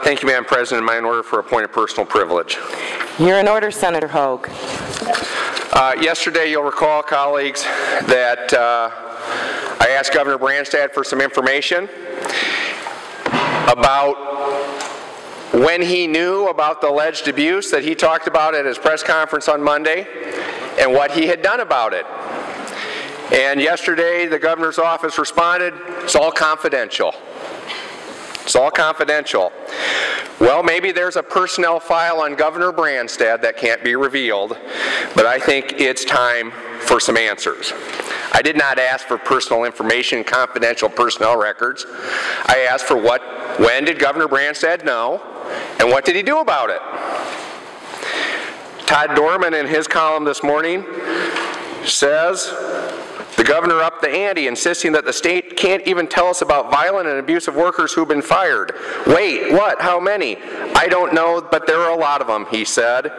Thank you, Madam President. Am I in order for a point of personal privilege? You're in order, Senator Hogg. Yesterday, you'll recall, colleagues, that I asked Governor Branstad for some information about when he knew about the alleged abuse that he talked about at his press conference on Monday and what he had done about it. And yesterday, the governor's office responded, it's all confidential. It's all confidential. Well, maybe there's a personnel file on Governor Branstad that can't be revealed, but I think it's time for some answers. I did not ask for personal information, confidential personnel records. I asked for when did Governor Branstad know, and what did he do about it? Todd Dorman, in his column this morning, says the governor upped the ante, insisting that the state can't even tell us about violent and abusive workers who've been fired. Wait, what? How many? I don't know, but there are a lot of them, he said.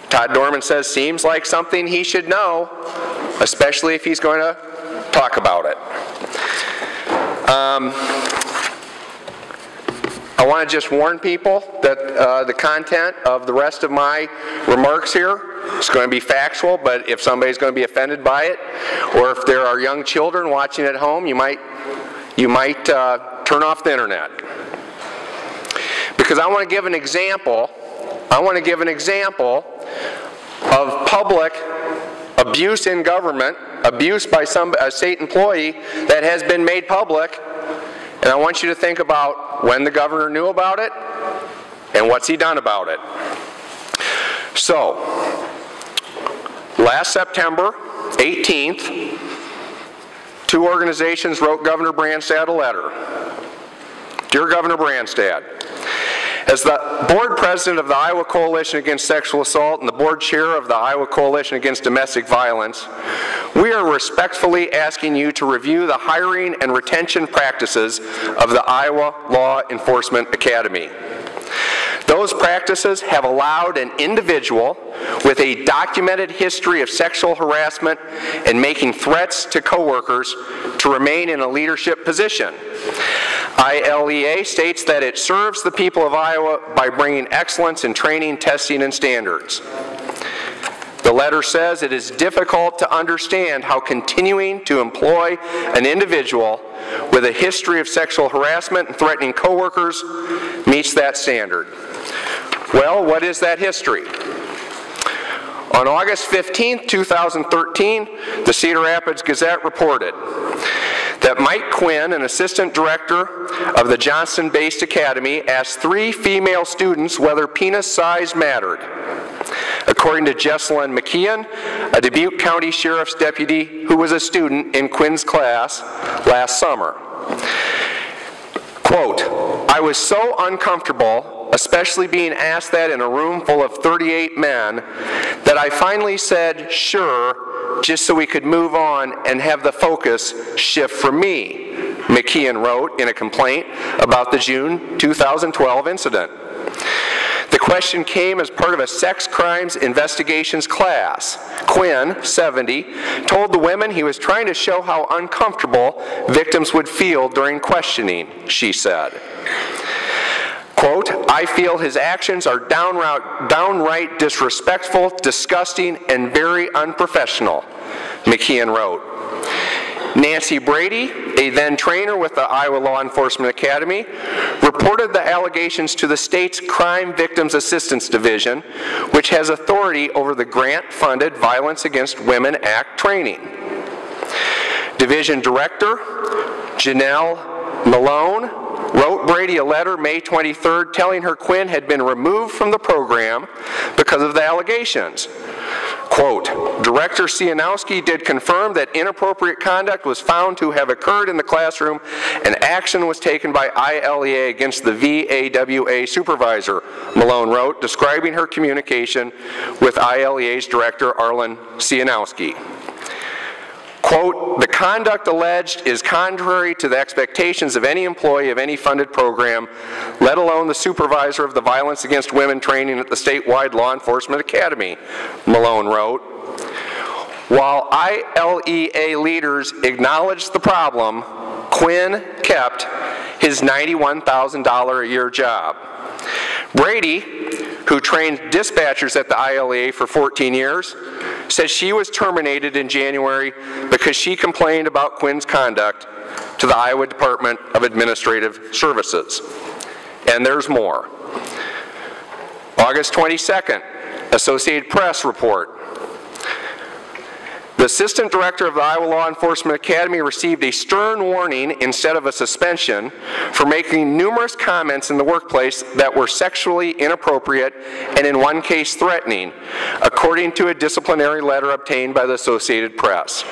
Todd Dorman says, seems like something he should know, especially if he's going to talk about it. I want to just warn people that the content of the rest of my remarks here is going to be factual, but if somebody's going to be offended by it, or if there are young children watching at home, you might turn off the internet. Because I want to give an example. I want to give an example of public abuse in government, abuse by a state employee that has been made public. And I want you to think about when the governor knew about it and what's he done about it. So, last September 18th, two organizations wrote Governor Branstad a letter. Dear Governor Branstad, as the board president of the Iowa Coalition Against Sexual Assault and the board chair of the Iowa Coalition Against Domestic Violence, we are respectfully asking you to review the hiring and retention practices of the Iowa Law Enforcement Academy. Those practices have allowed an individual with a documented history of sexual harassment and making threats to coworkers to remain in a leadership position. ILEA states that it serves the people of Iowa by bringing excellence in training, testing, and standards. The letter says it is difficult to understand how continuing to employ an individual with a history of sexual harassment and threatening coworkers meets that standard. Well, what is that history? On August 15, 2013, the Cedar Rapids Gazette reported that Mike Quinn, an assistant director of the Johnston-based academy, asked 3 female students whether penis size mattered. According to Jessalyn McKeon, a Dubuque County Sheriff's deputy who was a student in Quinn's class last summer. Quote, I was so uncomfortable, especially being asked that in a room full of 38 men, that I finally said, sure, just so we could move on and have the focus shift from me, McKeon wrote in a complaint about the June 2012 incident. The question came as part of a sex crimes investigations class. Quinn, 70, told the women he was trying to show how uncomfortable victims would feel during questioning, she said. Quote, I feel his actions are downright disrespectful, disgusting, and very unprofessional, McKeon wrote. Nancy Brady, a then trainer with the Iowa Law Enforcement Academy, reported the allegations to the state's Crime Victims Assistance Division, which has authority over the grant-funded Violence Against Women Act training. Division Director Janelle Malone wrote Brady a letter May 23rd telling her Quinn had been removed from the program because of the allegations. Quote, Director Cianowski did confirm that inappropriate conduct was found to have occurred in the classroom and action was taken by ILEA against the VAWA supervisor, Malone wrote, describing her communication with ILEA's director, Arlen Cianowski. Quote, the conduct alleged is contrary to the expectations of any employee of any funded program, let alone the supervisor of the Violence Against Women training at the statewide Law Enforcement Academy, Malone wrote. While ILEA leaders acknowledged the problem, Quinn kept his $91,000 a year job. Brady, who trained dispatchers at the ILEA for 14 years, says she was terminated in January because she complained about Quinn's conduct to the Iowa Department of Administrative Services. And there's more. August 22nd, Associated Press report. The assistant director of the Iowa Law Enforcement Academy received a stern warning instead of a suspension for making numerous comments in the workplace that were sexually inappropriate and in one case threatening, according to a disciplinary letter obtained by the Associated Press.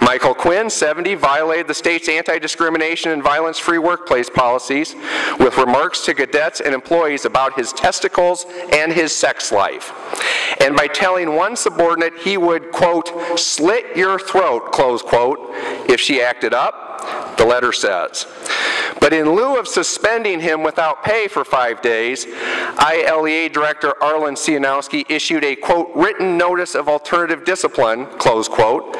Michael Quinn, 70, violated the state's anti-discrimination and violence-free workplace policies with remarks to cadets and employees about his testicles and his sex life, and by telling one subordinate he would, quote, slit your throat, close quote, if she acted up, the letter says. But in lieu of suspending him without pay for 5 days, ILEA Director Arlen Cianowski issued a, quote, written notice of alternative discipline, close quote,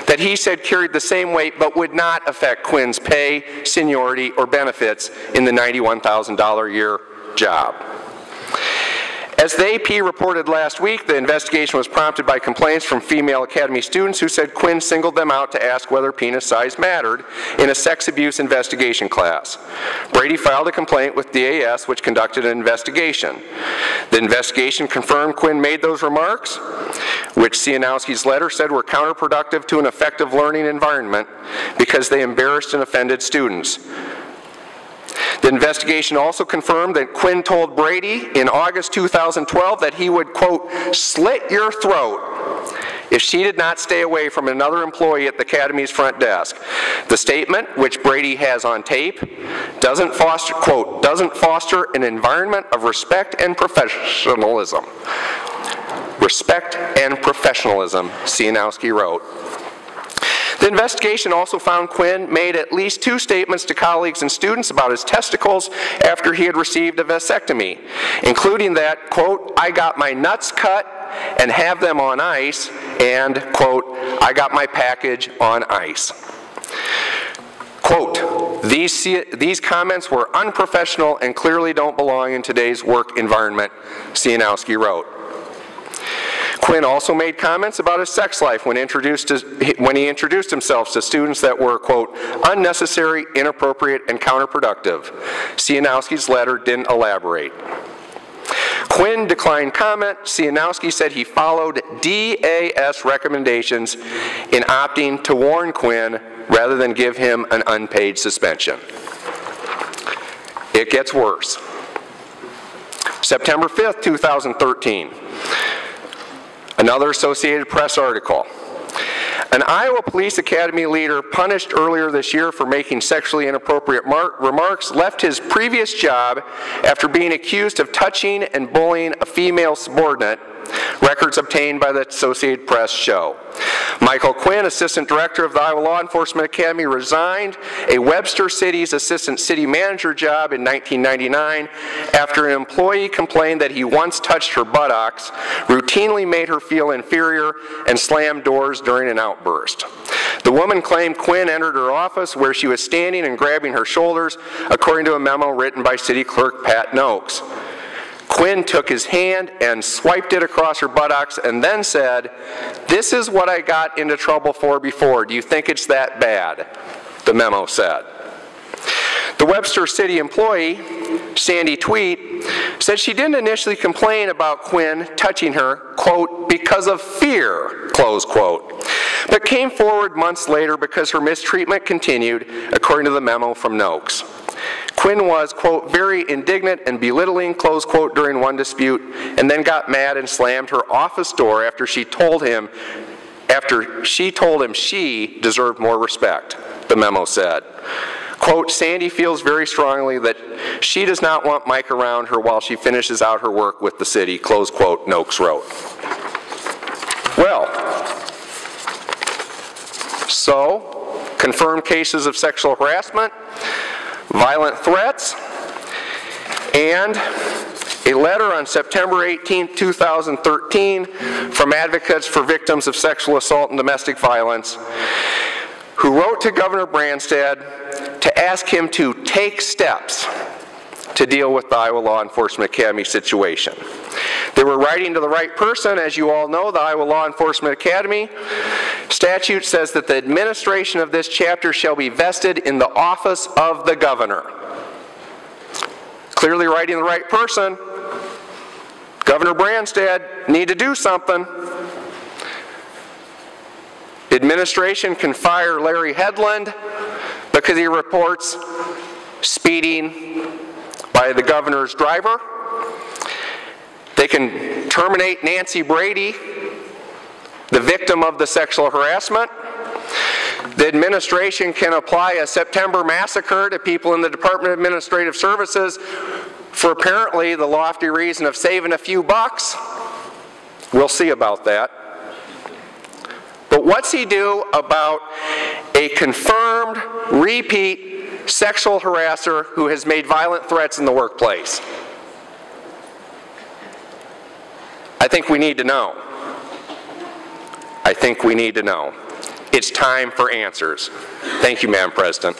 that he said carried the same weight but would not affect Quinn's pay, seniority, or benefits in the $91,000 a year job. As the AP reported last week, the investigation was prompted by complaints from female Academy students who said Quinn singled them out to ask whether penis size mattered in a sex abuse investigation class. Brady filed a complaint with DAS, which conducted an investigation. The investigation confirmed Quinn made those remarks, which Cianowski's letter said were counterproductive to an effective learning environment because they embarrassed and offended students. The investigation also confirmed that Quinn told Brady in August 2012 that he would, quote, slit your throat if she did not stay away from another employee at the Academy's front desk. The statement, which Brady has on tape, doesn't foster, quote, doesn't foster an environment of respect and professionalism. Respect and professionalism, Cianowski wrote. The investigation also found Quinn made at least 2 statements to colleagues and students about his testicles after he had received a vasectomy, including that, quote, I got my nuts cut and have them on ice, and, quote, I got my package on ice. Quote, these comments were unprofessional and clearly don't belong in today's work environment, Cianowski wrote. Quinn also made comments about his sex life when he introduced himself to students that were, quote, unnecessary, inappropriate, and counterproductive. Cianowski's letter didn't elaborate. Quinn declined comment. Cianowski said he followed DAS recommendations in opting to warn Quinn rather than give him an unpaid suspension. It gets worse. September 5th, 2013. Another Associated Press article. An Iowa Police Academy leader punished earlier this year for making sexually inappropriate remarks left his previous job after being accused of touching and bullying a female subordinate, records obtained by the Associated Press show. Michael Quinn, assistant director of the Iowa Law Enforcement Academy, resigned a Webster City's assistant city manager job in 1999 after an employee complained that he once touched her buttocks, routinely made her feel inferior, and slammed doors during an outburst. The woman claimed Quinn entered her office where she was standing and grabbing her shoulders, according to a memo written by City Clerk Pat Noakes. Quinn took his hand and swiped it across her buttocks and then said, "This is what I got into trouble for before. Do you think it's that bad?" the memo said. The Webster City employee, Sandy Tweet, said she didn't initially complain about Quinn touching her, quote, because of fear, close quote, but came forward months later because her mistreatment continued, according to the memo from Noakes. Quinn was, quote, very indignant and belittling, close quote, during one dispute, and then got mad and slammed her office door after she told him she deserved more respect, the memo said. Quote, Sandy feels very strongly that she does not want Mike around her while she finishes out her work with the city, close quote, Noakes wrote. Well, so, confirmed cases of sexual harassment, violent threats, and a letter on September 18, 2013 from advocates for victims of sexual assault and domestic violence who wrote to Governor Branstad to ask him to take steps to deal with the Iowa Law Enforcement Academy situation. They were writing to the right person. As you all know, the Iowa Law Enforcement Academy statute says that the administration of this chapter shall be vested in the office of the governor. Clearly writing the right person. Governor Branstad need to do something. Administration can fire Larry Hedlund because he reports speeding by the governor's driver. They can terminate Nancy Brady, the victim of the sexual harassment. The administration can apply a September massacre to people in the Department of Administrative Services for apparently the lofty reason of saving a few bucks. We'll see about that. But what's he do about a confirmed, repeat sexual harasser who has made violent threats in the workplace? I think we need to know. I think we need to know. It's time for answers. Thank you, Madam President.